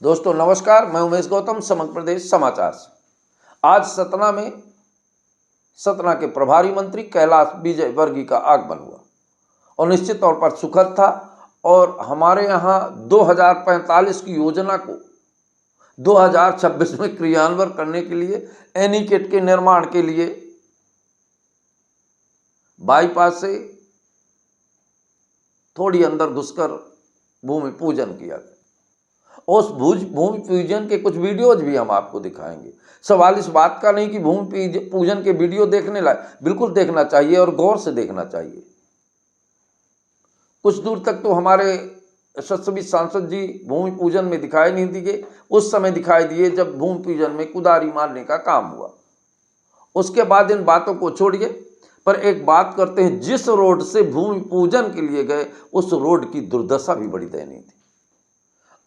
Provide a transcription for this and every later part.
दोस्तों नमस्कार, मैं उमेश गौतम, समग्र प्रदेश समाचार से। आज सतना में सतना के प्रभारी मंत्री कैलाश विजयवर्गीय का आगमन हुआ और निश्चित तौर पर सुखद था। और हमारे यहाँ 2045 की योजना को 2026 में क्रियान्वयन करने के लिए एनीकेट के निर्माण के लिए बाईपास से थोड़ी अंदर घुसकर भूमि पूजन किया गया। उस भूमि पूजन के कुछ वीडियोज भी हम आपको दिखाएंगे। सवाल इस बात का नहीं कि भूमि पूजन के वीडियो देखने लायक, बिल्कुल देखना चाहिए और गौर से देखना चाहिए। कुछ दूर तक तो हमारे यशस्वी सांसद जी भूमि पूजन में दिखाई नहीं दिए, उस समय दिखाई दिए जब भूमि पूजन में कुदारी मारने का काम हुआ। उसके बाद इन बातों को छोड़िए, पर एक बात करते हैं, जिस रोड से भूमि पूजन के लिए गए उस रोड की दुर्दशा भी बड़ी दयनीय थी।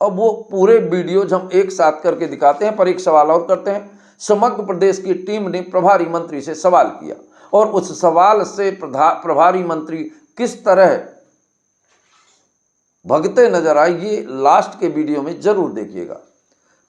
अब वो पूरे वीडियोज हम एक साथ करके दिखाते हैं, पर एक सवाल और करते हैं। समग्र प्रदेश की टीम ने प्रभारी मंत्री से सवाल किया और उस सवाल से प्रभारी मंत्री किस तरह भगते नजर आए, ये लास्ट के वीडियो में जरूर देखिएगा।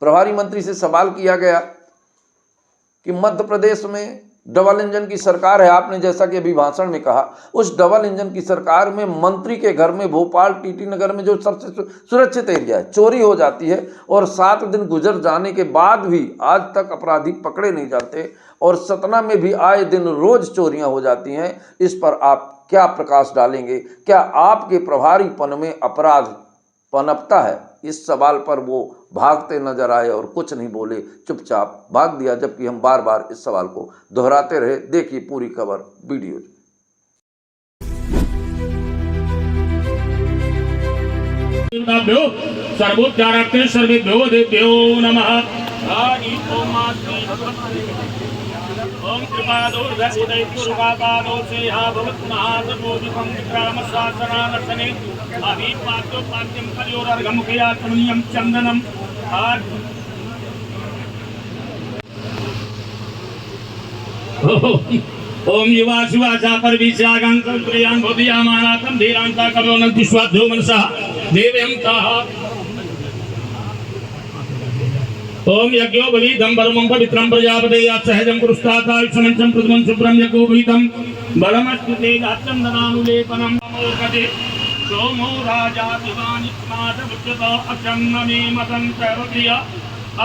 प्रभारी मंत्री से सवाल किया गया कि मध्य प्रदेश में डबल इंजन की सरकार है, आपने जैसा कि अभी भाषण में कहा, उस डबल इंजन की सरकार में मंत्री के घर में भोपाल टीटी नगर में जो सबसे सुरक्षित एरिया है, चोरी हो जाती है और 7 दिन गुजर जाने के बाद भी आज तक अपराधी पकड़े नहीं जाते और सतना में भी आए दिन रोज चोरियां हो जाती हैं। इस पर आप क्या प्रकाश डालेंगे? क्या आपके प्रभारीपन में अपराध पनपता है? इस सवाल पर वो भागते नजर आए और कुछ नहीं बोले, चुपचाप भाग दिया, जबकि हम बार बार इस सवाल को दोहराते रहे। देखिए पूरी खबर वीडियो। सर्वोच्चारार्थे सर्वेभ्यो देभ्यो नमः। ओम कृपादोर्धसिदैत्युरुपापादो सेहा भवत्महातमोदिकं विक्रामशासनानर्शने अभिपाद्यो पाद्यं कलियोरर्घमुखयात्मनीयं चन्दनम् ओम युवा शिवा चापर विचागां कल्पयान बोधियामानाकं धीरांता करोनन्ति स्वाध्यो मनसा देवयं ताः। ओम यज्ञो भविदं परमं पवित्रं प्रजापते सहजं कुरुस्ताकाल्समंचं प्रथमं शुभ्रं यज्ञो भविदं बलमस्तुते चन्दनानुलेपनं मोकते सोमो राजा दिवानित्मादमुच्यतो अचन्नमे मतन्त्रवक्रिय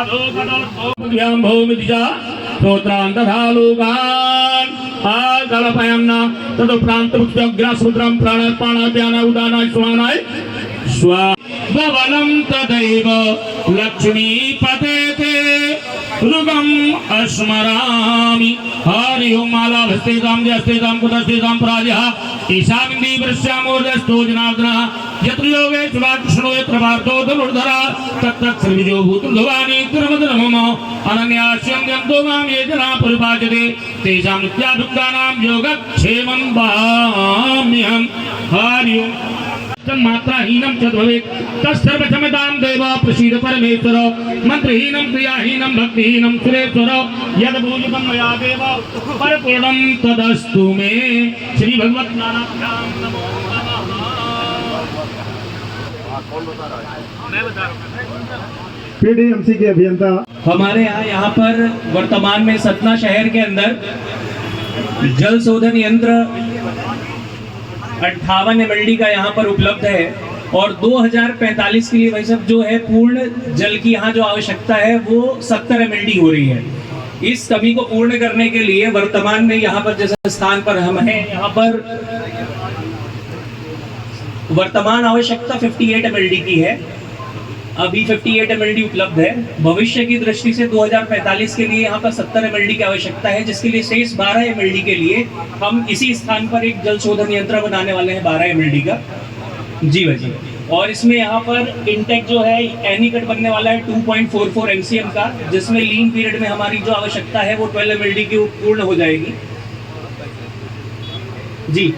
अधोगदर्भोभ्यां भौमिदिजा स्तोत्रान्तधालोकान् आकल्पयन्ना तदुप्रान्तमुच्यग्रासमुद्रं प्राणापानाभ्यान उदानाय स्वानाय स्वा भवनं तदैव लक्ष्मीपते ते ऋगम् अस्मरामि। हरि ओं मालाभस्तेतां जस्तेतां कुतस्तेतां प्राजः ईशामिन्दी वृश्यामोर्धस्तो जनार्दनः यत्र योगे शिवाकृष्णो यत्र पार्थो धनुर्धरा तत्तत् सर्वजो भूतभवानी तिरुमधुरमम अनन्यास्यं यन्तो मां ये जना परिपाचते तेषां नित्याभियुक्तानां योगक्षेमं वहाम्यहम्। हरि ओं मात्राहीनं च भवेत् तत्सर्वक्षमतां देव प्रसीद परमेश्वर। मंत्रहीनं क्रियाहीनं भक्तिहीनं सुरेश्वर यद्भूषितं मया देव परिपूर्णं तदस्तु मे। श्री भगवत नारायणाभ्यां नमो नमः। पीडीएमसी के अभियंता हमारे यहाँ पर वर्तमान में सतना शहर के अंदर जल शोधन यंत्र 58 MLD का यहाँ पर उपलब्ध है और 2045 के लिए भाई साहब जो है पूर्ण जल की यहाँ जो आवश्यकता है वो 70 MLD हो रही है। इस कमी को पूर्ण करने के लिए वर्तमान में यहाँ पर जैसे स्थान पर हम हैं, यहाँ पर वर्तमान आवश्यकता 58 MLD की है। अभी 58 MLD उपलब्ध है। भविष्य की दृष्टि से 2045 के लिए यहाँ पर 70 MLD की आवश्यकता है, जिसके लिए शेष 12 MLD के लिए हम इसी स्थान पर एक जल शोधन यंत्र बनाने वाले हैं 12 MLD का। जी भाई। और इसमें यहाँ पर इंटेक जो है एनीकट बनने वाला है 2.44 MCM का, जिसमें लीन पीरियड में हमारी जो आवश्यकता है वो 12 MLD की पूर्ण हो जाएगी। जी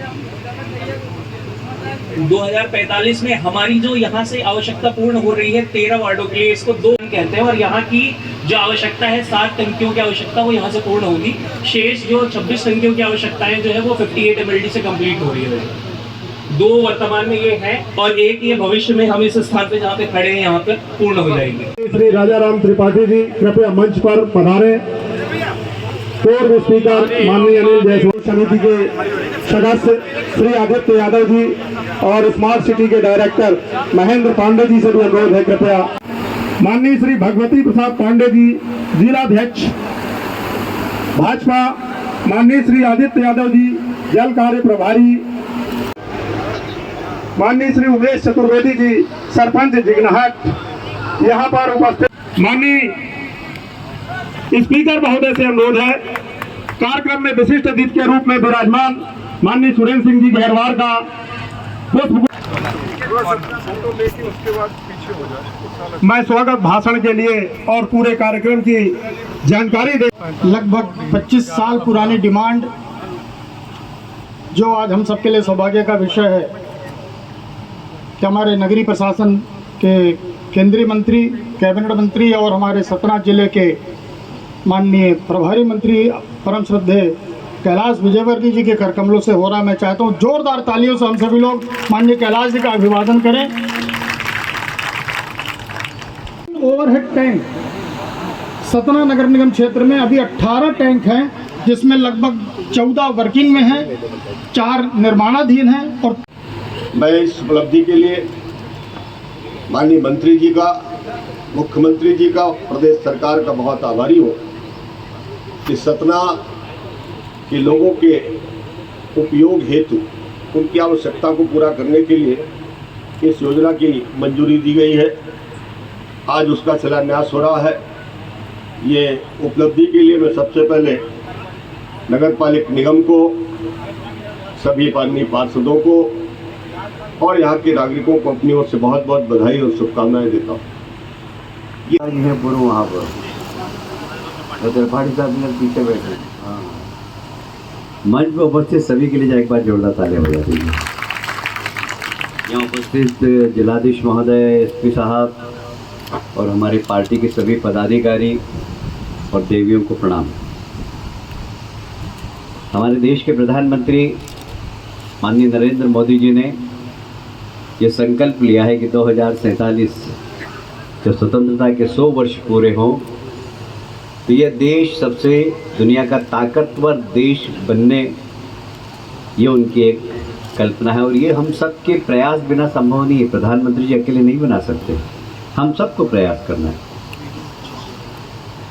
2045 में हमारी जो यहाँ से आवश्यकता पूर्ण हो रही है 13 वार्डों के लिए, इसको 2 कहते हैं, और यहाँ की जो आवश्यकता है 7 टंकियों की आवश्यकता वो यहाँ से पूर्ण होगी। शेष जो 26 टंकियों की आवश्यकताएं जो है वो 58 MLD से कंप्लीट हो रही है। 2 वर्तमान में ये है और एक ये भविष्य में हम इस स्थान पे जहाँ पे खड़े हैं यहाँ पे पूर्ण हो जाएंगे। श्री राजाराम त्रिपाठी जी कृपया मंच पर पधारे। पूर्व स्पीकर माननीय अनिल जायसवाल समिति के सदस्य श्री आदित्य यादव जी और स्मार्ट सिटी के डायरेक्टर महेंद्र पांडे जी से भी अनुरोध है कृपया। माननीय श्री भगवती प्रसाद पांडे जी जिलाध्यक्ष भाजपा, माननीय श्री आदित्य यादव जी जल कार्य प्रभारी, माननीय श्री उमेश चतुर्वेदी जी सरपंच जिगनाहट यहाँ पर उपस्थित। माननीय स्पीकर महोदय से अनुरोध है कार्यक्रम में विशिष्ट अतिथि के रूप में विराजमान माननीय सुरेंद्र सिंह जी गहरवार का पुष्प मैं स्वागत भाषण के लिए और पूरे कार्यक्रम की जानकारी दे। लगभग 25 साल पुरानी डिमांड जो आज हम सबके लिए सौभाग्य का विषय है कि हमारे नगरीय प्रशासन के केंद्रीय मंत्री, कैबिनेट मंत्री और हमारे सतना जिले के माननीय प्रभारी मंत्री परम श्रद्धेय कैलाश विजयवर्गीय जी के कर कमलों से हो रहा। मैं चाहता हूं जोरदार तालियों से हम सभी लोग माननीय कैलाश जी का अभिवादन करें। ओवरहेड टैंक सतना नगर निगम क्षेत्र में अभी 18 टैंक हैं, जिसमें लगभग 14 वर्किंग में हैं, 4 निर्माणाधीन हैं। और मैं इस उपलब्धि के लिए माननीय मंत्री जी का, मुख्यमंत्री जी का, प्रदेश सरकार का बहुत आभारी हूँ कि सतना के लोगों के उपयोग हेतु उनकी आवश्यकता को पूरा करने के लिए इस योजना की मंजूरी दी गई है। आज उसका शिलान्यास हो रहा है। ये उपलब्धि के लिए मैं सबसे पहले नगर पालिक निगम को, सभी माननीय पार्षदों को और यहाँ के नागरिकों को अपनी ओर से बहुत बहुत बधाई और शुभकामनाएं देता हूँ। ये पूर्व वहाँ पर तो त्रिपाठी साहब ने पीछे बैठे। हाँ, मंच पर उपस्थित सभी के लिए एक बार जोरदार तालियां बजा दीजिए। यहाँ उपस्थित जिलाधीश महोदय, एसपी साहब और हमारी पार्टी के सभी पदाधिकारी और देवियों को प्रणाम। हमारे देश के प्रधानमंत्री माननीय नरेंद्र मोदी जी ने ये संकल्प लिया है कि 2047 जब स्वतंत्रता के 100 वर्ष पूरे हों तो यह देश सबसे दुनिया का ताकतवर देश बनने, ये उनकी एक कल्पना है। और ये हम सब के प्रयास बिना संभव नहीं है। प्रधानमंत्री जी अकेले नहीं बना सकते, हम सबको प्रयास करना है।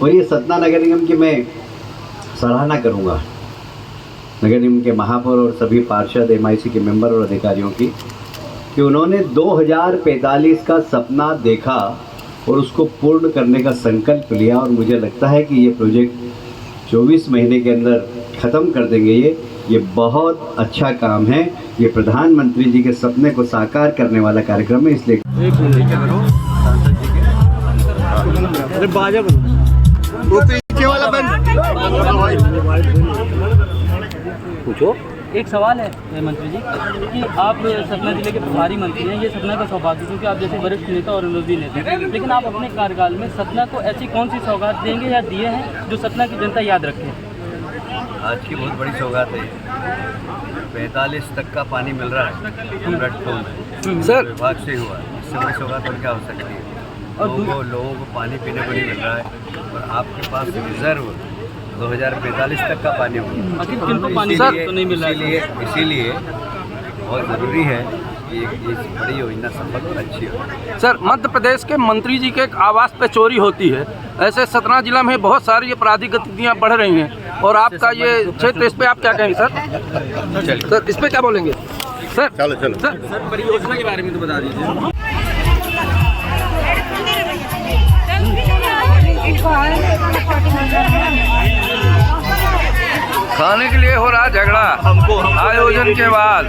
और ये सतना नगर निगम की मैं सराहना करूँगा, नगर निगम के महापौर और सभी पार्षद, MIC के मेंबर और अधिकारियों की, कि उन्होंने 2045 का सपना देखा और उसको पूर्ण करने का संकल्प लिया। और मुझे लगता है कि ये प्रोजेक्ट 24 महीने के अंदर ख़त्म कर देंगे। ये बहुत अच्छा काम है। ये प्रधानमंत्री जी के सपने को साकार करने वाला कार्यक्रम है। इसलिए पूछो। एक सवाल है मंत्री जी कि आप सतना जिले के प्रभारी मंत्री हैं। ये सतना का सौभाग्य क्योंकि आप जैसे वरिष्ठ नेता और अनुभवी नेता हैं, लेकिन आप अपने कार्यकाल में सतना को ऐसी कौन सी सौगात देंगे या दिए हैं जो सतना की जनता याद रखे? आज की बहुत बड़ी सौगात है। 45 तक का पानी मिल रहा है में सर विभाग से हुआ। इससे बड़ी सौगात और क्या हो सकती है? और लोगों को पानी पीने को नहीं मिल रहा है और आपके पास रिजर्व 2045 तक का पानी होगा। तो नहीं मिल रहा है, इसीलिए बहुत ज़रूरी है कि ये बड़ी योजना सफल और अच्छी हो। सर, मध्य प्रदेश के मंत्री जी के एक आवास पे चोरी होती है। ऐसे सतना जिला में बहुत सारी आपराधिक गतिविधियाँ बढ़ रही हैं और आपका ये क्षेत्र, इस पे आप क्या कहेंगे सर? सर, इस पे क्या बोलेंगे सर? चलो सर परियोजना के बारे में तो बता दीजिए। खाने के लिए हो रहा झगड़ा आयोजन के बाद।